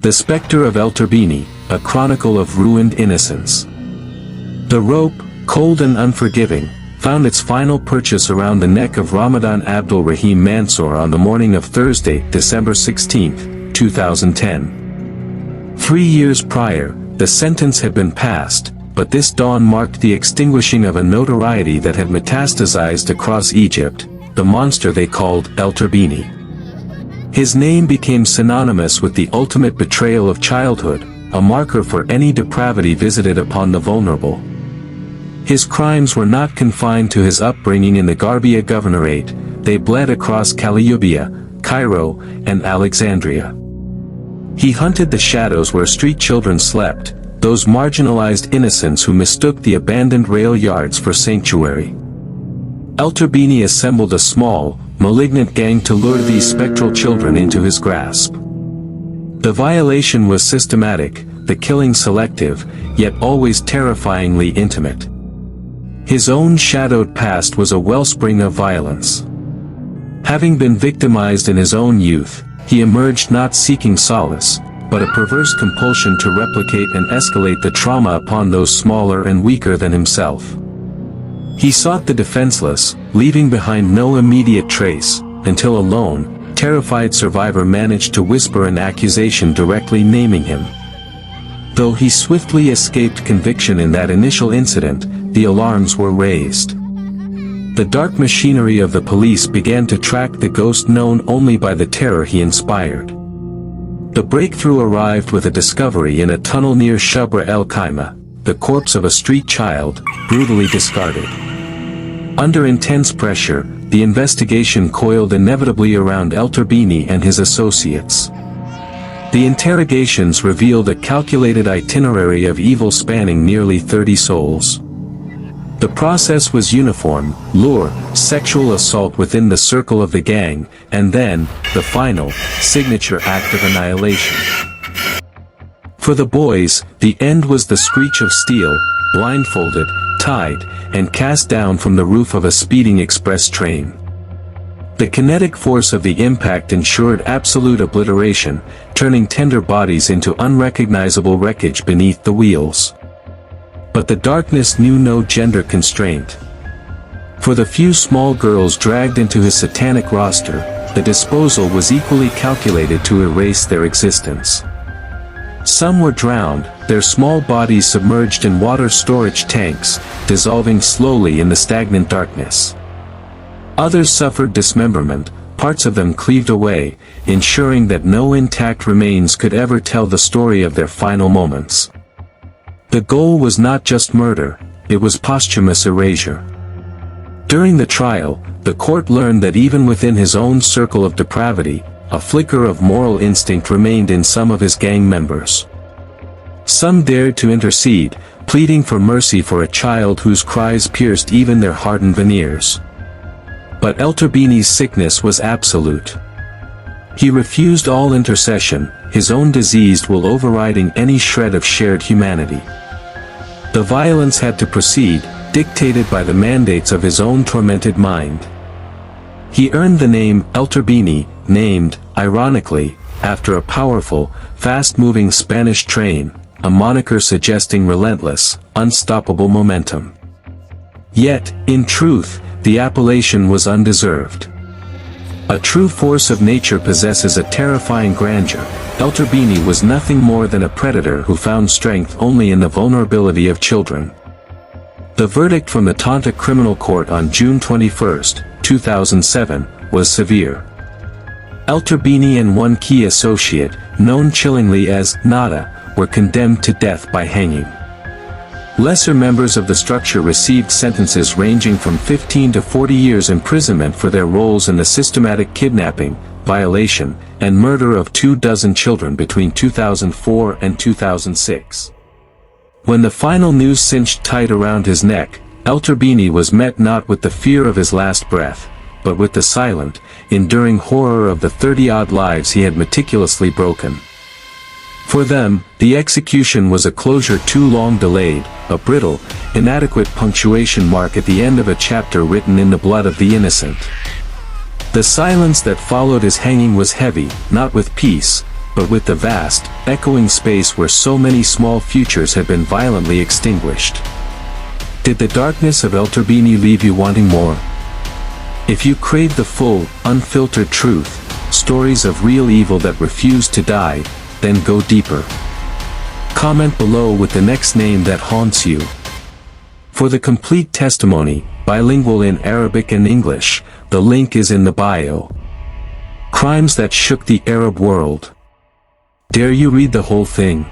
The Spectre of El-Turbini, a chronicle of ruined innocence. The rope, cold and unforgiving, found its final purchase around the neck of Ramadan Abdul Rahim Mansour on the morning of Thursday, December 16, 2010. 3 years prior, the sentence had been passed, but this dawn marked the extinguishing of a notoriety that had metastasized across Egypt, the monster they called El-Turbini. His name became synonymous with the ultimate betrayal of childhood, a marker for any depravity visited upon the vulnerable. His crimes were not confined to his upbringing in the Garbia Governorate, they bled across Calliope, Cairo, and Alexandria. He hunted the shadows where street children slept, those marginalized innocents who mistook the abandoned rail yards for sanctuary. El-Turbini assembled a small, malignant gang to lure these spectral children into his grasp. The violation was systematic, the killing selective, yet always terrifyingly intimate. His own shadowed past was a wellspring of violence. Having been victimized in his own youth, he emerged not seeking solace, but a perverse compulsion to replicate and escalate the trauma upon those smaller and weaker than himself. He sought the defenseless, leaving behind no immediate trace, until a lone, terrified survivor managed to whisper an accusation directly naming him. Though he swiftly escaped conviction in that initial incident, the alarms were raised. The dark machinery of the police began to track the ghost known only by the terror he inspired. The breakthrough arrived with a discovery in a tunnel near Shubra el-Khaima, the corpse of a street child, brutally discarded. Under intense pressure, the investigation coiled inevitably around El-Turbini and his associates. The interrogations revealed a calculated itinerary of evil spanning nearly 30 souls. The process was uniform: lure, sexual assault within the circle of the gang, and then, the final, signature act of annihilation. For the boys, the end was the screech of steel, blindfolded, tied, and cast down from the roof of a speeding express train. The kinetic force of the impact ensured absolute obliteration, turning tender bodies into unrecognizable wreckage beneath the wheels. But the darkness knew no gender constraint. For the few small girls dragged into his satanic roster, the disposal was equally calculated to erase their existence. Some were drowned, their small bodies submerged in water storage tanks, dissolving slowly in the stagnant darkness. Others suffered dismemberment, parts of them cleaved away, ensuring that no intact remains could ever tell the story of their final moments. The goal was not just murder, it was posthumous erasure. During the trial, the court learned that even within his own circle of depravity, a flicker of moral instinct remained in some of his gang members. Some dared to intercede, pleading for mercy for a child whose cries pierced even their hardened veneers. But El-Turbini's sickness was absolute. He refused all intercession, his own disease will overriding any shred of shared humanity. The violence had to proceed, dictated by the mandates of his own tormented mind. He earned the name El-Turbini, named, ironically, after a powerful, fast-moving Spanish train, a moniker suggesting relentless, unstoppable momentum. Yet, in truth, the appellation was undeserved. A true force of nature possesses a terrifying grandeur. El-Turbini was nothing more than a predator who found strength only in the vulnerability of children. The verdict from the Tanta Criminal Court on June 21, 2007, was severe. El-Turbini and one key associate, known chillingly as Nada, were condemned to death by hanging. Lesser members of the structure received sentences ranging from 15 to 40 years imprisonment for their roles in the systematic kidnapping, violation, and murder of 24 children between 2004 and 2006. When the final noose cinched tight around his neck, El-Turbini was met not with the fear of his last breath, but with the silent, enduring horror of the 30-odd lives he had meticulously broken. For them, the execution was a closure too long delayed, a brittle, inadequate punctuation mark at the end of a chapter written in the blood of the innocent. The silence that followed his hanging was heavy, not with peace, but with the vast, echoing space where so many small futures had been violently extinguished. Did the darkness of El-Turbini leave you wanting more? If you crave the full, unfiltered truth, stories of real evil that refuse to die, then go deeper. Comment below with the next name that haunts you. For the complete testimony, bilingual in Arabic and English, the link is in the bio. Crimes that shook the Arab world. Dare you read the whole thing?